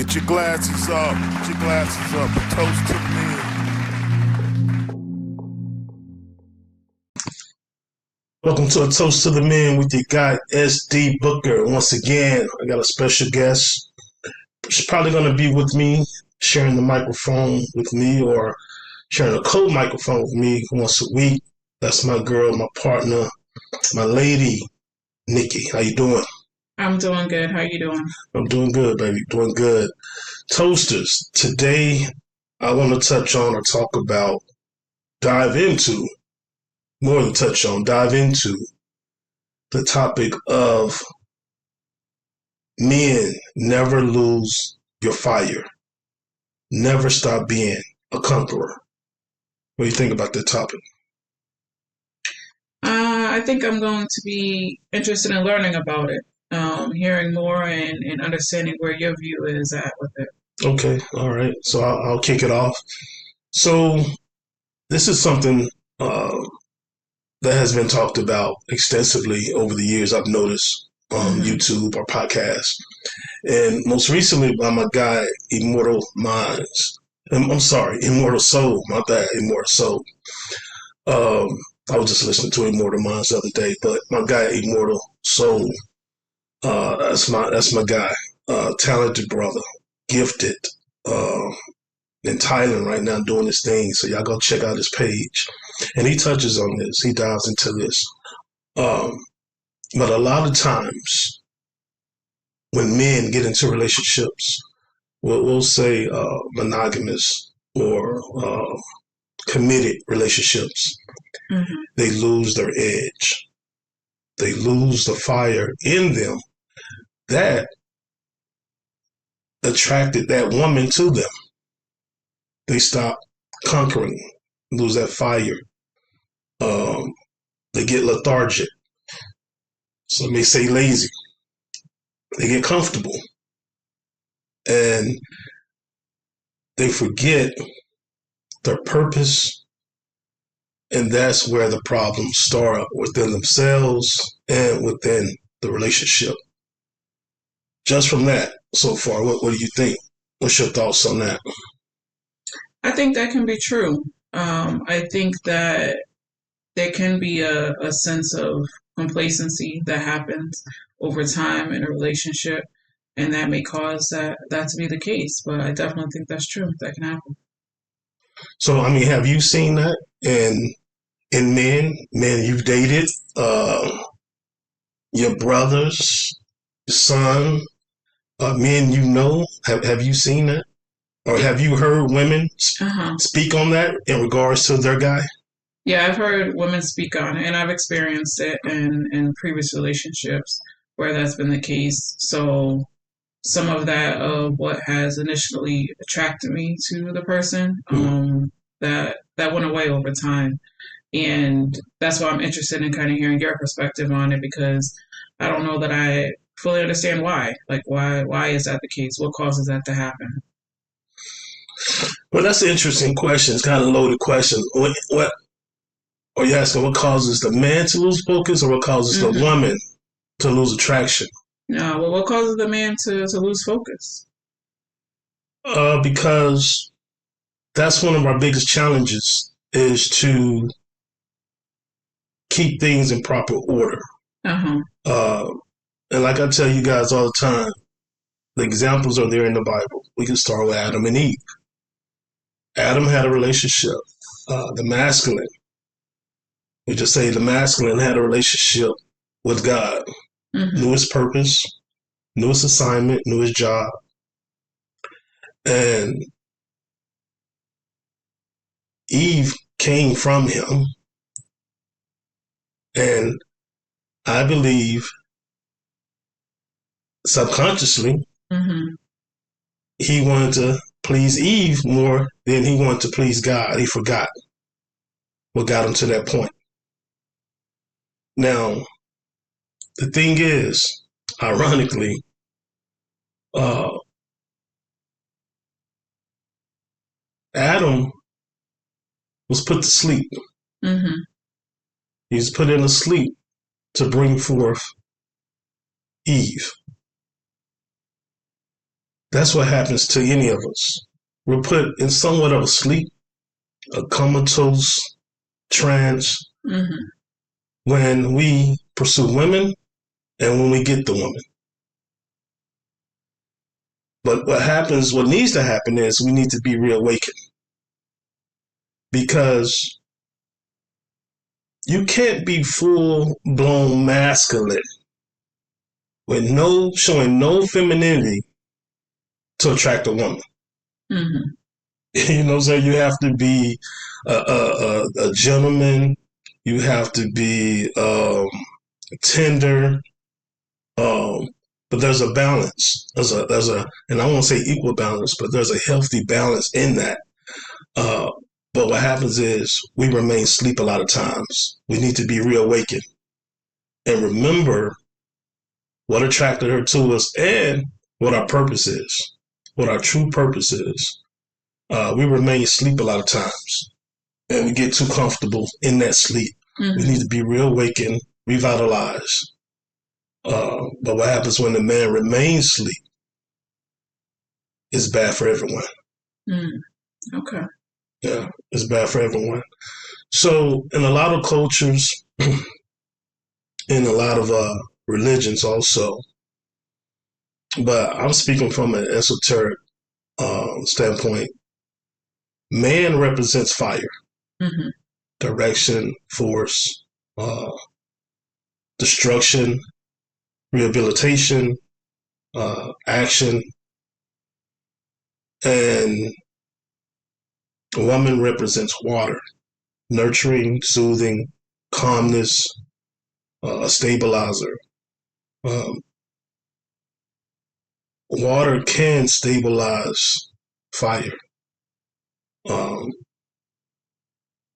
Get your glasses up. Get your glasses up. A toast to the men. Welcome to A Toast to the Men with your guy, S.D. Booker. Once again, I got a special guest. She's probably going to be with me, sharing the microphone with me, or sharing a co-microphone with me once a week. That's my girl, my partner, my lady, Nikki. How you doing? I'm doing good. How you doing? I'm doing good, baby. Doing good. Toasters, today I want to touch on or talk about, dive into the topic of men never lose your fire. Never stop being a conqueror. What do you think about that topic? I think I'm going to be interested in learning about it, hearing more and understanding where your view is at with it. Okay, all right. So I'll kick it off. So this is something that has been talked about extensively over the years. I've noticed on YouTube or podcasts, and most recently by my guy Immortal Soul. My bad, Immortal Soul. I was just listening to Immortal Minds the other day, but my guy Immortal Soul, that's my guy, talented brother, gifted, in Thailand right now doing this thing. So y'all go check out his page, and he touches on this. He dives into this. But a lot of times when men get into relationships, we'll say monogamous or committed relationships, they lose their edge. They lose the fire in them that attracted that woman to them. They stop conquering, lose that fire. They get lethargic. Some may say lazy. They get comfortable. And they forget their purpose. And that's where the problems start, within themselves and within the relationship. Just from that so far, what do you think? What's your thoughts on that? I think that can be true. I think that there can be a sense of complacency that happens over time in a relationship, and that may cause that to be the case. But I definitely think that's true. That can happen. So, I mean, have you seen that in men you've dated, your brothers, your son, men you know? Have you seen that? Or have you heard women speak on that in regards to their guy? Yeah, I've heard women speak on it, and I've experienced it in previous relationships where that's been the case. So some of that of what has initially attracted me to the person, that went away over time. And that's why I'm interested in kind of hearing your perspective on it, because I don't know that I fully understand why. Like, why is that the case? What causes that to happen? Well, that's an interesting question. It's kind of a loaded question. What are you asking? What causes the man to lose focus, or what causes the woman to lose attraction? No, well, what causes the man to lose focus? Because that's one of our biggest challenges, is to keep things in proper order. And like I tell you guys all the time, the examples are there in the Bible. We can start with Adam and Eve. Adam had a relationship, the masculine. We just say the masculine had a relationship with God, knew his purpose, knew his assignment, knew his job. And Eve came from him. And I believe subconsciously, he wanted to please Eve more than he wanted to please God. He forgot what got him to that point. Now, the thing is, ironically, Adam was put to sleep. He was put in a sleep to bring forth Eve. That's what happens to any of us. We're put in somewhat of a sleep, a comatose trance when we pursue women and when we get the woman. But what needs to happen is we need to be reawakened. Because you can't be full-blown masculine with showing no femininity to attract a woman. You know what I'm saying? You have to be a gentleman. You have to be tender. But there's a balance. And I won't say equal balance, but there's a healthy balance in that. But what happens is we remain asleep a lot of times. We need to be reawakened and remember what attracted her to us and what our purpose is, what our true purpose is. We remain asleep a lot of times and we get too comfortable in that sleep. We need to be reawakened, revitalized. But what happens when the man remains asleep is bad for everyone. Okay. Yeah, it's bad for everyone. So in a lot of cultures, in a lot of religions also, but I'm speaking from an esoteric standpoint, man represents fire, direction, force, destruction, rehabilitation, action, and a woman represents water, nurturing, soothing, calmness, a stabilizer. Water can stabilize fire.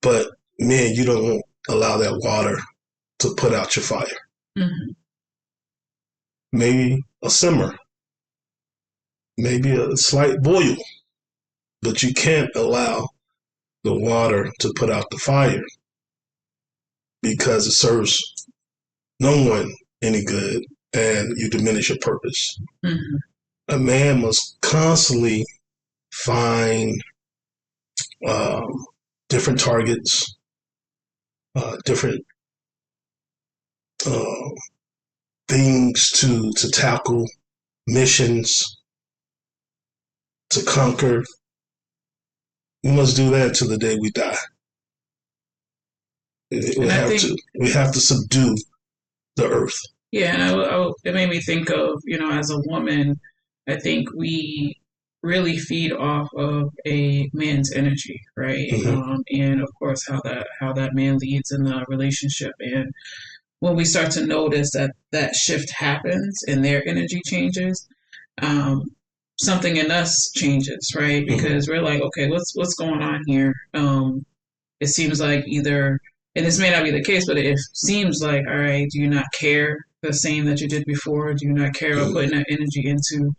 But man, you don't allow that water to put out your fire. Maybe a simmer, maybe a slight boil, but you can't allow the water to put out the fire because it serves no one any good and you diminish your purpose. A man must constantly find different targets, different things to tackle, missions to conquer. We must do that till the day we die. We have to subdue the earth. Yeah, and it made me think of, as a woman, I think we really feed off of a man's energy, right? And of course, how that man leads in the relationship. And when we start to notice that shift happens and their energy changes, something in us changes, right? Because we're like, okay, what's going on here? It seems like either, and this may not be the case, but it seems like, all right, do you not care the same that you did before? Do you not care about putting that energy into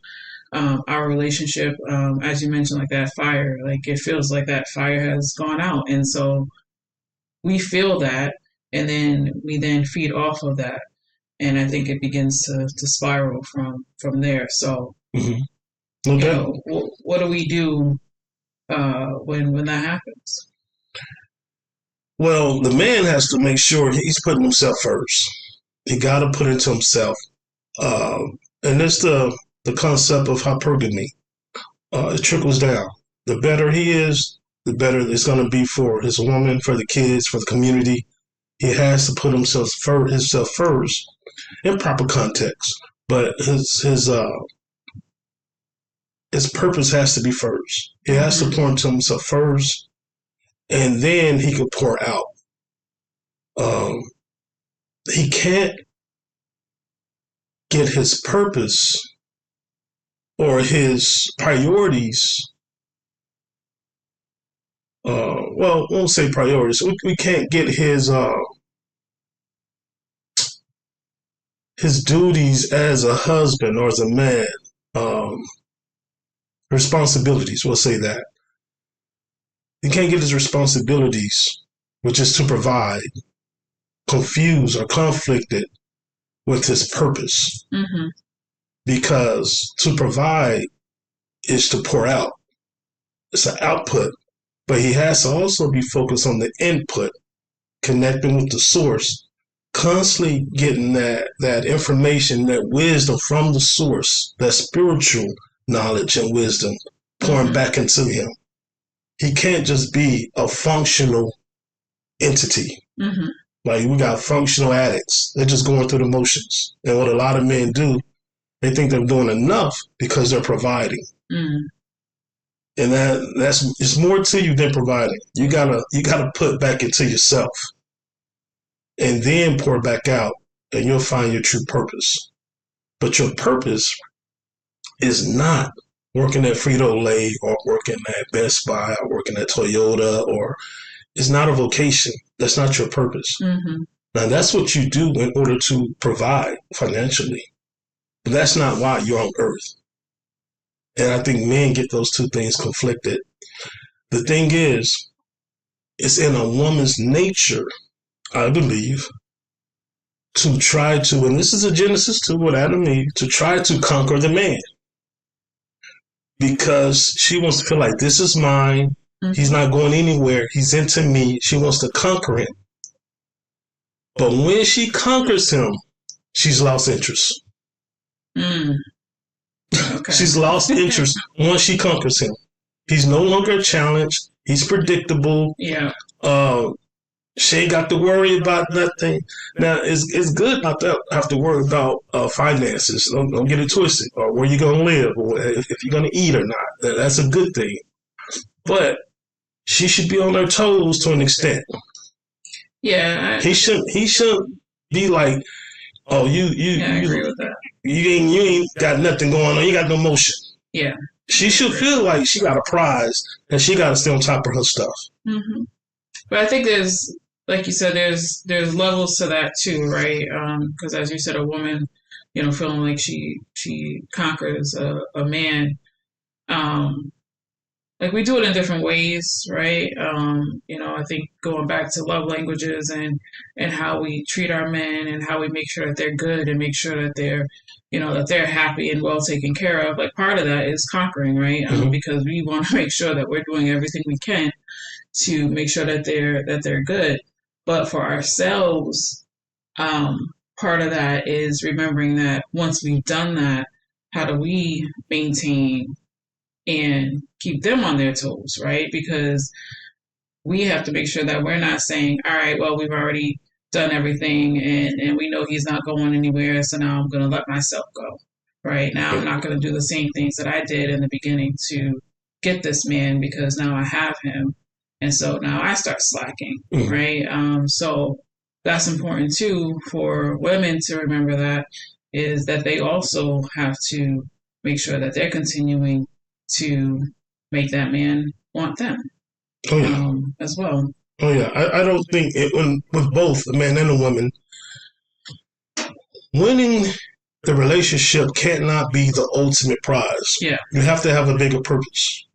our relationship? As you mentioned, like that fire, like it feels like that fire has gone out. And so we feel that, and then we then feed off of that. And I think it begins to spiral from there. So, what do we do when that happens? Well, the man has to make sure he's putting himself first. He got to put into himself. And it's the concept of hypergamy. It trickles down. The better he is, the better it's going to be for his woman, for the kids, for the community. He has to put himself first in proper context. But his purpose has to be first. He has to pour into himself first, and then he can pour out. He can't get his purpose or his priorities. Well, we won't say priorities. We can't get his duties as a husband or as a man. Responsibilities, we'll say that. He can't get his responsibilities, which is to provide, confused or conflicted with his purpose. Because to provide is to pour out. It's an output. But he has to also be focused on the input, connecting with the source, constantly getting that information, that wisdom from the source, that spiritual knowledge and wisdom pouring back into him. He can't just be a functional entity. Like, we got functional addicts. They're just going through the motions. And what a lot of men do, they think they're doing enough because they're providing. And that's it's more to you than providing. You gotta put back into yourself, and then pour back out, and you'll find your true purpose. But your purpose is not working at Frito-Lay or working at Best Buy or working at Toyota, or it's not a vocation. That's not your purpose. Now, that's what you do in order to provide financially. But that's not why you're on earth. And I think men get those two things conflicted. The thing is, it's in a woman's nature, I believe, to try to, and this is a Genesis 2 with Adam and Eve, to try to conquer the man. Because she wants to feel like, this is mine. He's not going anywhere. He's into me. She wants to conquer him. But when she conquers him, she's lost interest. Okay. She's lost interest once she conquers him. He's no longer a challenge. He's predictable. Yeah. She ain't got to worry about nothing. Now, it's good not to have to worry about finances. Don't get it twisted, or where you're going to live, or if you're going to eat or not. That's a good thing. But she should be on her toes to an extent. Yeah. He shouldn't be like, oh, I agree with that. You ain't got nothing going on. You got no motion. Yeah. She should feel like she got a prize and she got to stay on top of her stuff. But I think there's, like you said, there's levels to that too, right? Because as you said, a woman, feeling like she conquers a man. Like, we do it in different ways, right? I think going back to love languages and how we treat our men and how we make sure that they're good and make sure that they're happy and well taken care of. Like, part of that is conquering, right? Because we want to make sure that we're doing everything we can to make sure that they're good. But for ourselves, part of that is remembering that once we've done that, how do we maintain and keep them on their toes, right? Because we have to make sure that we're not saying, all right, well, we've already done everything and we know he's not going anywhere, so now I'm going to let myself go, right? Now I'm not going to do the same things that I did in the beginning to get this man because now I have him. And so now I start slacking, right? So that's important too for women to remember, that is that they also have to make sure that they're continuing to make that man want them as well. Oh, yeah. I don't think with both a man and a woman, winning the relationship cannot be the ultimate prize. Yeah. You have to have a bigger purpose.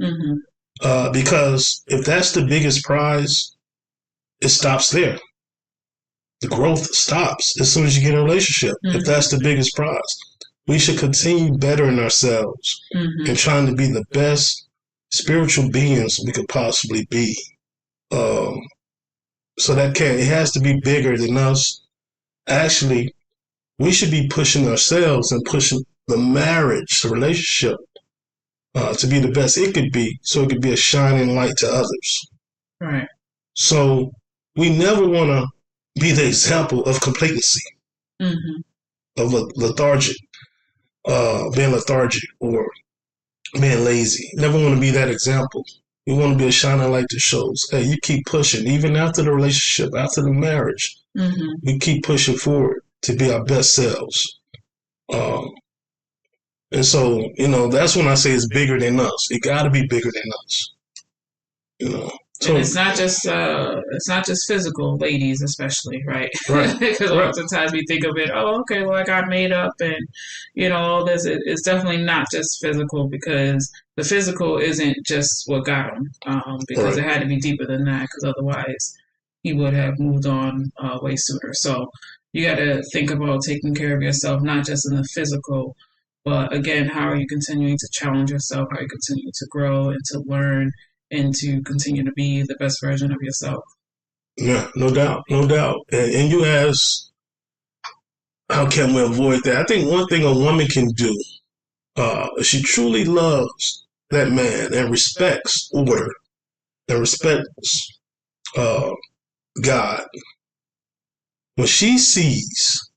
Because if that's the biggest prize, it stops there. The growth stops as soon as you get in a relationship. If that's the biggest prize, we should continue bettering ourselves and trying to be the best spiritual beings we could possibly be. So it has to be bigger than us. Actually, we should be pushing ourselves and pushing the marriage, the relationship, to be the best it could be, so it could be a shining light to others. Right. So we never want to be the example of complacency, of lethargic, being lethargic or being lazy. Never want to be that example. We want to be a shining light that shows, hey, you keep pushing, even after the relationship, after the marriage, we keep pushing forward to be our best selves. And so, that's when I say it's bigger than us. It got to be bigger than us. So, and it's not just physical, ladies especially, right? Right. Because oftentimes we think of it, oh, okay, well, I got made up and, all this. It's definitely not just physical, because the physical isn't just what got him, because it had to be deeper than that, because otherwise he would have moved on way sooner. So you got to think about taking care of yourself, not just in the physical, But again, how are you continuing to challenge yourself? How are you continuing to grow and to learn and to continue to be the best version of yourself? Yeah, no doubt, no doubt. And you ask, how can we avoid that? I think one thing a woman can do, if she truly loves that man and respects order and respects uh, God, when she sees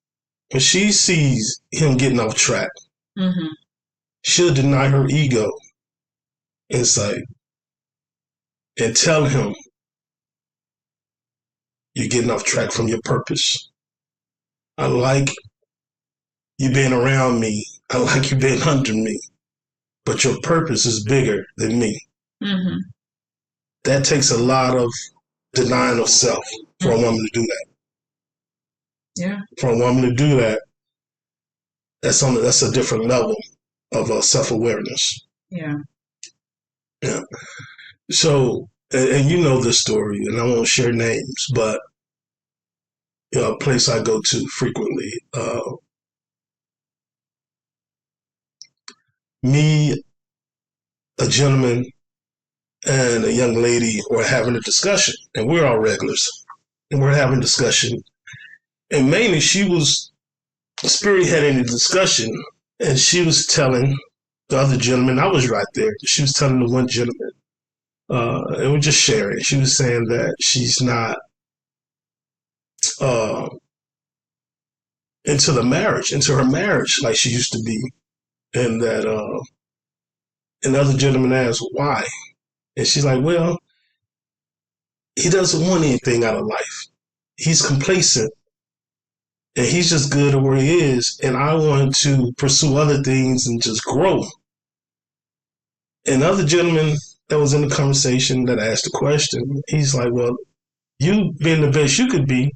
him getting off track, Mm-hmm. she'll deny her ego insight and tell him you're getting off track from your purpose. I like you being around me. I like you being under me. But your purpose is bigger than me. Mm-hmm. That takes a lot of denying of self for a woman to do that. Yeah. For a woman to do that, that's a different level of self-awareness. Yeah. Yeah. So, and you know this story, and I won't share names, but a place I go to frequently. Me, a gentleman, and a young lady were having a discussion, and we're all regulars, and we're having a discussion, and mainly she was spearheading the discussion, and she was telling the other gentleman, I was right there. She was telling the one gentleman, and we're just sharing. She was saying that she's not uh, into her marriage like she used to be, and that another gentleman asked why, and she's like, well, he doesn't want anything out of life. He's complacent, and he's just good at where he is, and I want to pursue other things and just grow. And other gentleman that was in the conversation that asked the question, he's like, well, you being the best you could be,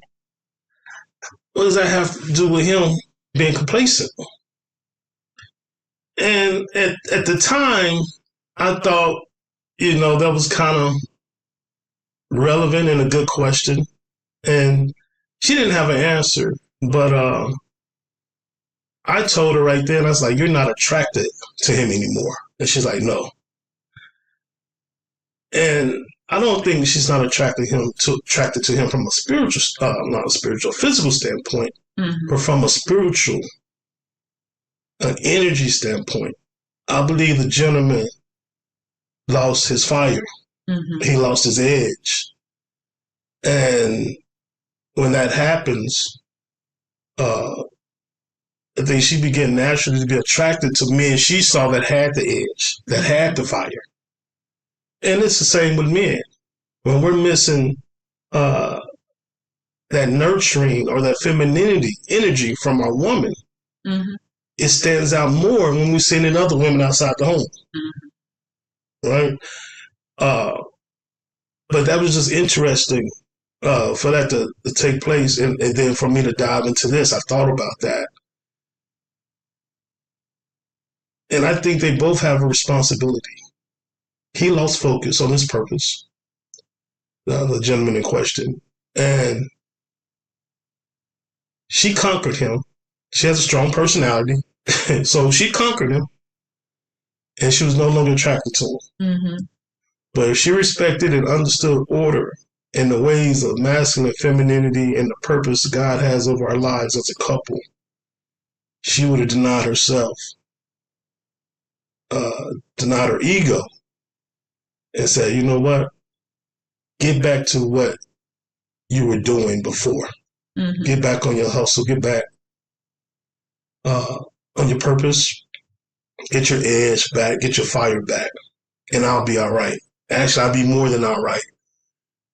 what does that have to do with him being complacent? And at the time, I thought, that was kind of relevant and a good question. And she didn't have an answer, but I told her right then, I was like, you're not attracted to him anymore. And she's like, no. And I don't think she's not attracted to him from a spiritual, not a spiritual, physical standpoint, but from a spiritual, an energy standpoint. I believe the gentleman lost his fire. Mm-hmm. He lost his edge. And when that happens, I think she began naturally to be attracted to men she saw that had the edge, that had the fire. And it's the same with men. When we're missing that nurturing or that femininity energy from our woman, it stands out more when we're seeing it in other women outside the home. Right? But that was just interesting for that to take place. And then for me to dive into this, I thought about that. And I think they both have a responsibility. He lost focus on his purpose, the gentleman in question, and she conquered him. She has a strong personality, so she conquered him, and she was no longer attracted to him. But if she respected and understood order and the ways of masculine femininity and the purpose God has over our lives as a couple, she would have denied herself, denied her ego, and said, you know what? Get back to what you were doing before. Get back on your hustle. Get back on your purpose. Get your edge back. Get your fire back. And I'll be all right. Actually, I'll be more than all right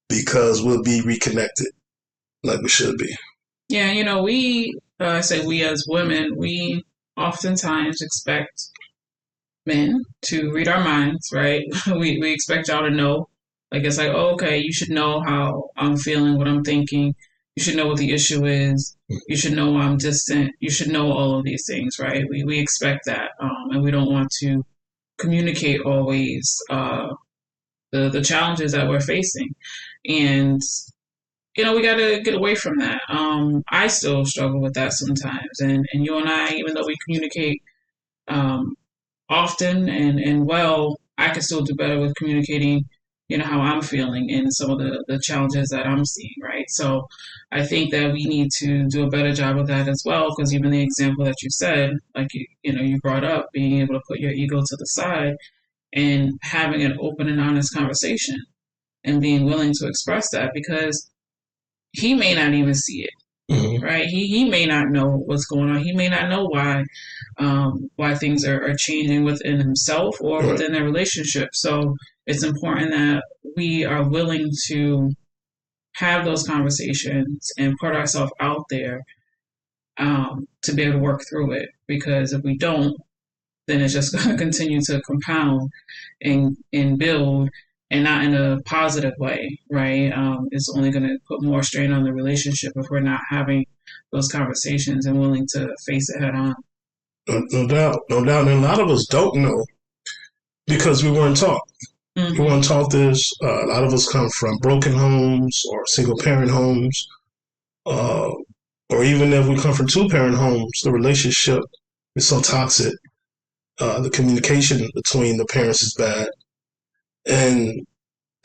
because we'll be reconnected like we should be. Yeah, I say we as women, we oftentimes expect men to read our minds, right? we expect y'all to know. Like, it's like, oh, okay, you should know how I'm feeling, what I'm thinking. You should know what the issue is. You should know why I'm distant. You should know all of these things, right? We expect that, and we don't want to communicate always the challenges that we're facing. And, we got to get away from that. I still struggle with that sometimes. And you and I, even though we communicate often and well, I can still do better with communicating, how I'm feeling and some of the challenges that I'm seeing, right? So I think that we need to do a better job of that as well, because even the example that you said, like you brought up, being able to put your ego to the side and having an open and honest conversation and being willing to express that, because he may not even see it. Mm-hmm. Right? He may not know what's going on. He may not know why things are changing within himself or within their relationship. So it's important that we are willing to have those conversations and put ourselves out there to be able to work through it. Because if we don't, then it's just going to continue to compound and build, and not in a positive way, right? It's only going to put more strain on the relationship if we're not having those conversations and willing to face it head on. No doubt. And a lot of us don't know because we weren't taught. Mm-hmm. We weren't taught this. A lot of us come from broken homes or single-parent homes, or even if we come from two-parent homes, the relationship is so toxic. The communication between the parents is bad, and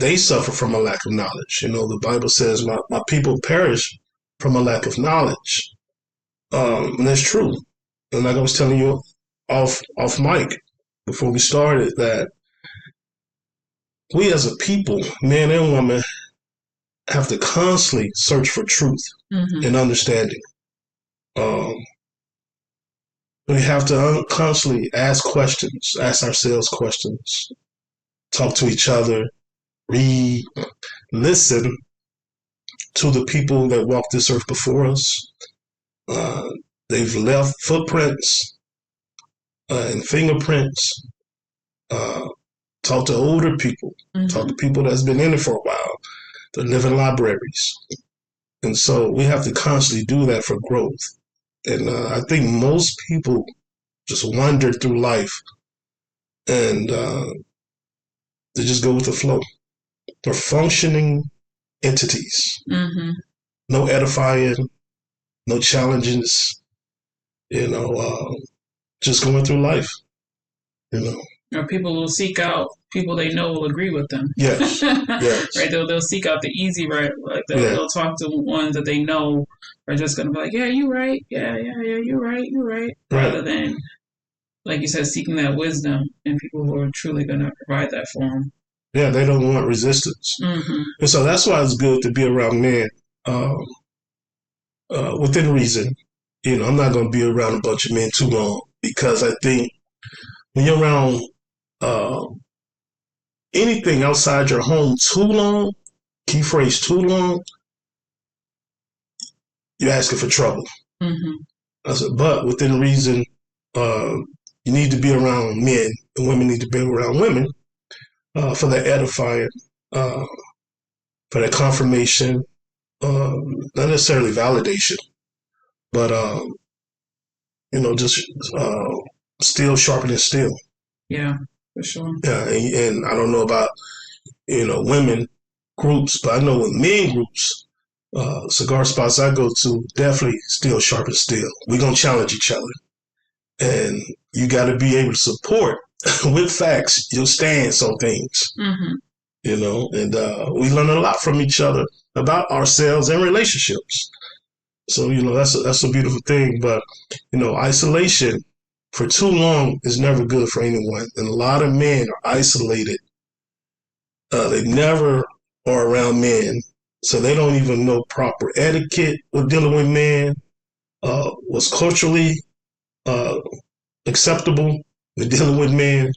they suffer from a lack of knowledge. The Bible says, my people perish from a lack of knowledge. And that's true. And like I was telling you off mic before we started, that we as a people, men and women, have to constantly search for truth and understanding. We have to constantly ask questions, ask ourselves questions, talk to each other, read, listen to the people that walked this earth before us. They've left footprints and fingerprints. Talk to older people. Talk to people that's been in it for a while. They live in libraries. And so we have to constantly do that for growth. And I think most people just wander through life and they just go with the flow. They're functioning entities. No edifying, no challenges, just going through life, Or people will seek out people they know will agree with them. Yes. Right? They'll seek out the easy, right? Like they'll talk to ones that they know are just going to be like, yeah, you're right. Yeah, you're right. Rather than, like you said, seeking that wisdom in people who are truly going to provide that for them. Yeah, they don't want resistance. And so that's why it's good to be around men within reason. I'm not going to be around a bunch of men too long, because I think when you're around anything outside your home too long, key phrase too long, you're asking for trouble. I said, but within reason, you need to be around men, and women need to be around women for that edifying, for that confirmation, not necessarily validation, but just steel sharpening steel. Yeah, for sure. Yeah, and I don't know about women groups, but I know with men groups, cigar spots I go to, definitely steel sharpen steel. We're gonna challenge each other, and you got to be able to support with facts your stance on things. And we learn a lot from each other about ourselves and relationships. So that's a beautiful thing. But isolation for too long is never good for anyone. And a lot of men are isolated. They never are around men, so they don't even know proper etiquette with dealing with men. What's culturally acceptable with dealing with men,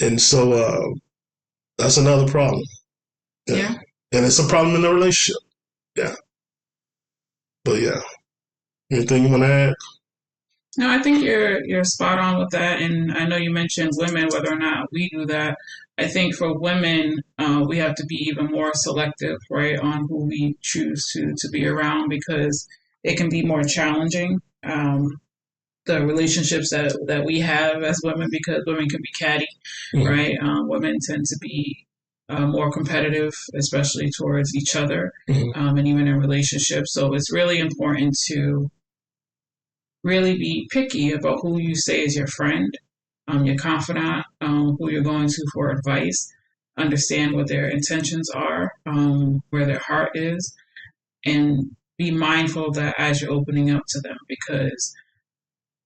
and so that's another problem. Yeah, and it's a problem in the relationship. Yeah, but yeah, anything you want to add? No, I think you're spot on with that, and I know you mentioned women, whether or not we do that. I think for women, we have to be even more selective, right, on who we choose to be around, because it can be more challenging. The relationships that we have as women, because women can be catty, right? Women tend to be more competitive, especially towards each other, and even in relationships. So it's really important to really be picky about who you say is your friend, your confidant, who you're going to for advice. Understand what their intentions are, where their heart is, and be mindful of that as you're opening up to them, because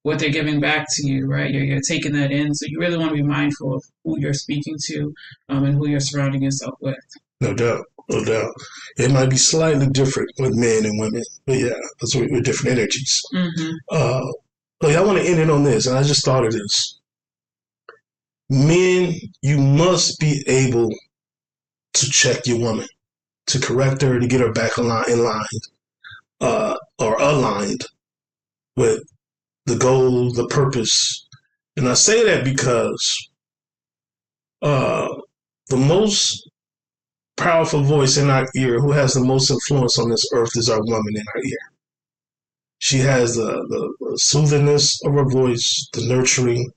what they're giving back to you, right? You're taking that in. So you really want to be mindful of who you're speaking to, and who you're surrounding yourself with. No doubt. No doubt. It might be slightly different with men and women, but yeah, because we're different energies. But I want to end it on this, and I just thought of this. Men, you must be able to check your woman, to correct her, to get her back in line, or aligned with the goal, the purpose. And I say that because the most powerful voice in our ear, who has the most influence on this earth, is our woman in our ear. She has the soothingness of her voice, the nurturing.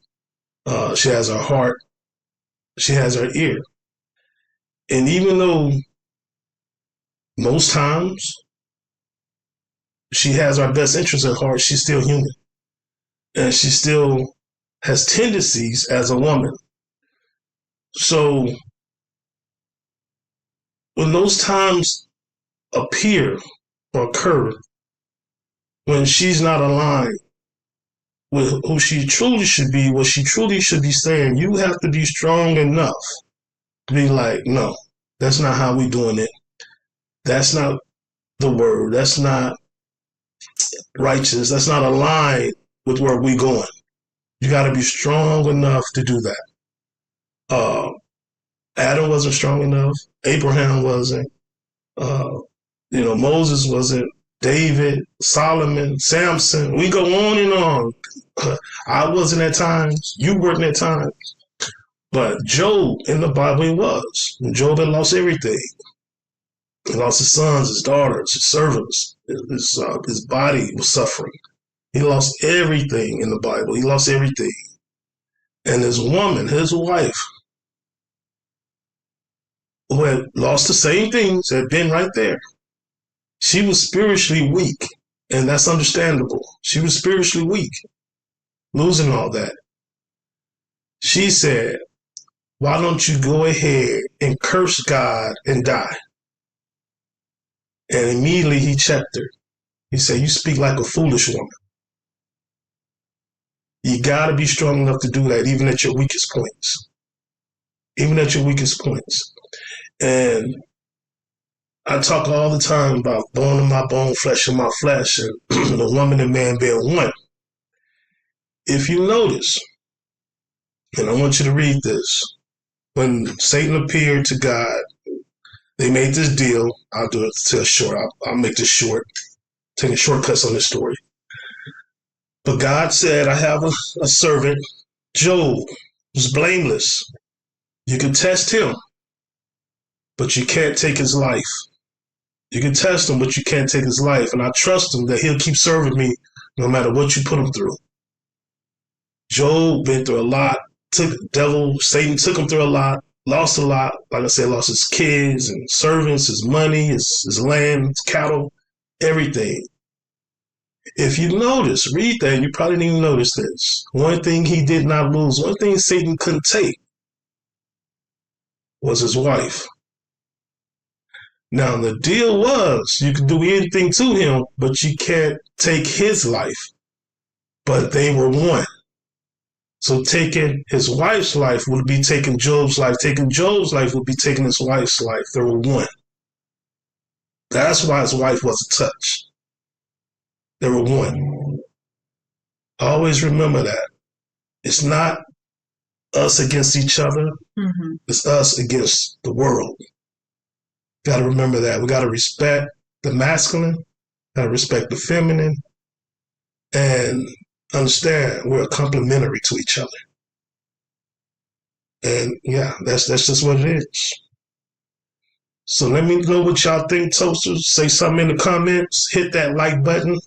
She has her heart. She has her ear. And even though most times she has our best interests at heart, she's still human. And she still has tendencies as a woman. So when those times appear or occur, when she's not aligned with who she truly should be, what she truly should be saying, you have to be strong enough to be like, no, that's not how we doing it. That's not the word. That's not righteous. That's not aligned with where we going. You got to be strong enough to do that. Adam wasn't strong enough. Abraham wasn't. Moses wasn't. David, Solomon, Samson. We go on and on. I wasn't at times. You weren't at times. But Job in the Bible, he was. And Job had lost everything. He lost his sons, his daughters, his servants. His body was suffering. He lost everything in the Bible. He lost everything. And his woman, his wife, who had lost the same things, had been right there. She was spiritually weak, and that's understandable. She was spiritually weak, losing all that. She said, why don't you go ahead and curse God and die? And immediately he checked her. He said, you speak like a foolish woman. You got to be strong enough to do that, even at your weakest points. Even at your weakest points. And I talk all the time about bone of my bone, flesh of my flesh, and the woman and man being one. If you notice, and I want you to read this, when Satan appeared to God, they made this deal. I'll do it to short. I'll make this short, taking shortcuts on this story. But God said, I have a servant, Job, who's blameless. You can test him, but you can't take his life. You can test him, but you can't take his life. And I trust him that he'll keep serving me no matter what you put him through. Job been through a lot. Satan took him through a lot, lost a lot. Like I said, lost his kids and servants, his money, his land, his cattle, everything. If you notice, read that, you probably didn't even notice this. One thing he did not lose, one thing Satan couldn't take was his wife. Now, the deal was you could do anything to him, but you can't take his life. But they were one. So taking his wife's life would be taking Job's life. Taking Job's life would be taking his wife's life. They were one. That's why his wife wasn't touched. They were one. Always remember that. It's not us against each other. Mm-hmm. It's us against the world. Got to remember that. We got to respect the masculine, got to respect the feminine, and understand we're complementary to each other. And yeah, that's just what it is. So let me know what y'all think, Toasters. Say something in the comments. Hit that like button.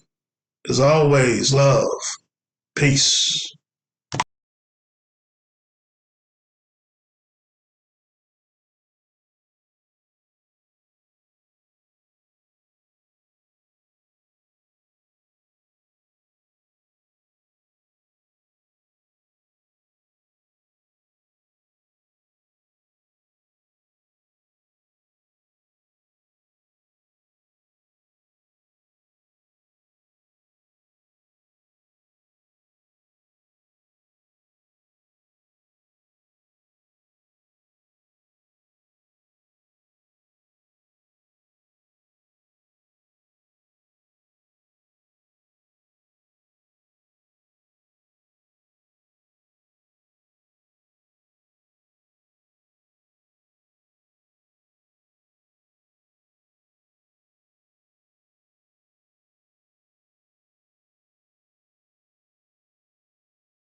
As always, love. Peace.